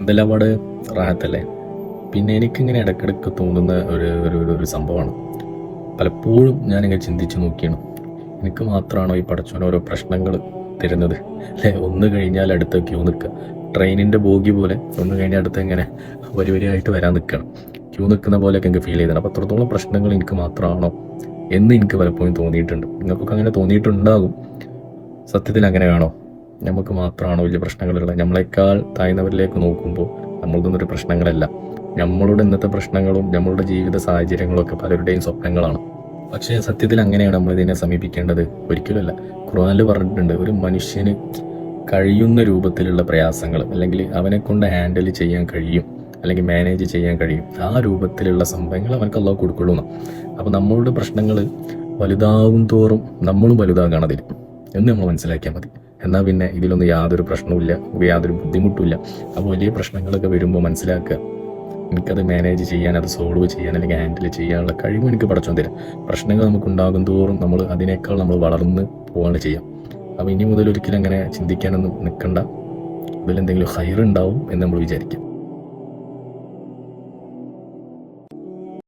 ഇതെല്ലാം പാട് റാഹത്തല്ലേ. പിന്നെ എനിക്കിങ്ങനെ ഇടയ്ക്കിടയ്ക്ക് തോന്നുന്ന ഒരു ഒരു ഒരു സംഭവമാണ്. പലപ്പോഴും ഞാനിങ്ങനെ ചിന്തിച്ച് നോക്കിയാണ്, എനിക്ക് മാത്രമാണോ ഈ പടച്ചോൻ ഓരോ പ്രശ്നങ്ങൾ തരുന്നത് അല്ലേ? ഒന്ന് കഴിഞ്ഞാൽ അടുത്ത ക്യൂ നിൽക്കുക, ട്രെയിനിൻ്റെ ബോഗി പോലെ ഒന്ന് കഴിഞ്ഞാൽ അടുത്ത് ഇങ്ങനെ വരി വരിയായിട്ട് വരാൻ നിൽക്കണം. ക്യൂ നിൽക്കുന്ന പോലെയൊക്കെ എനിക്ക് ഫീൽ ചെയ്തത്. അപ്പോൾ അത്രത്തോളം പ്രശ്നങ്ങൾ എനിക്ക് മാത്രമാണോ എന്ന് എനിക്ക് പലപ്പോഴും തോന്നിയിട്ടുണ്ട്. നിങ്ങൾക്കൊക്കെ അങ്ങനെ തോന്നിയിട്ടുണ്ടാകും. സത്യത്തിൽ അങ്ങനെയാണോ? നമുക്ക് മാത്രമാണോ വലിയ പ്രശ്നങ്ങളുള്ളത്? നമ്മളെക്കാൾ താഴ്ന്നവരിലേക്ക് നോക്കുമ്പോൾ നമ്മൾക്കൊന്നും ഒരു പ്രശ്നങ്ങളല്ല. നമ്മളുടെ ഇന്നത്തെ പ്രശ്നങ്ങളും നമ്മളുടെ ജീവിത സാഹചര്യങ്ങളും ഒക്കെ പലരുടെയും സ്വപ്നങ്ങളാണ്. പക്ഷേ സത്യത്തിൽ അങ്ങനെയാണ് നമ്മൾ ഇതിനെ സമീപിക്കേണ്ടത്? ഒരിക്കലുമല്ല. ഖുർആനിൽ പറഞ്ഞിട്ടുണ്ട്, ഒരു മനുഷ്യന് കഴിയുന്ന രൂപത്തിലുള്ള പ്രയാസങ്ങൾ അല്ലെങ്കിൽ അവനെ കൊണ്ട് ഹാൻഡിൽ ചെയ്യാൻ കഴിയും, അല്ലെങ്കിൽ മാനേജ് ചെയ്യാൻ കഴിയും, ആ രൂപത്തിലുള്ള സംഭവങ്ങൾ അവനക്ക് അള്ളാഹു കൊടുക്കുള്ളൂ എന്നാണ്. അപ്പോൾ നമ്മളുടെ പ്രശ്നങ്ങൾ വലുതാവും തോറും നമ്മളും വലുതാകണം അതിൽ എന്ന് നമ്മൾ മനസ്സിലാക്കിയാൽ മതി. എന്നാൽ പിന്നെ ഇതിലൊന്നും യാതൊരു പ്രശ്നവുമില്ല, യാതൊരു ബുദ്ധിമുട്ടില്ല. അപ്പോൾ വലിയ പ്രശ്നങ്ങളൊക്കെ വരുമ്പോൾ മനസ്സിലാക്കുക, എനിക്കത് മാനേജ് ചെയ്യാൻ, അത് സോൾവ് ചെയ്യാൻ അല്ലെങ്കിൽ ഹാൻഡിൽ ചെയ്യാനുള്ള കഴിവ് എനിക്ക് പടച്ചോൻ തരാം. പ്രശ്നങ്ങൾ നമുക്കുണ്ടാകും തോറും അതിനേക്കാൾ നമ്മൾ വളർന്ന് പോവാണ് ചെയ്യാം. അപ്പോൾ ഇനി മുതൽ ഒരിക്കലും അങ്ങനെ ചിന്തിക്കാനൊന്നും നിൽക്കണ്ട. അതിലെന്തെങ്കിലും ഹൈറുണ്ടാവും എന്ന് നമ്മൾ വിചാരിക്കാം.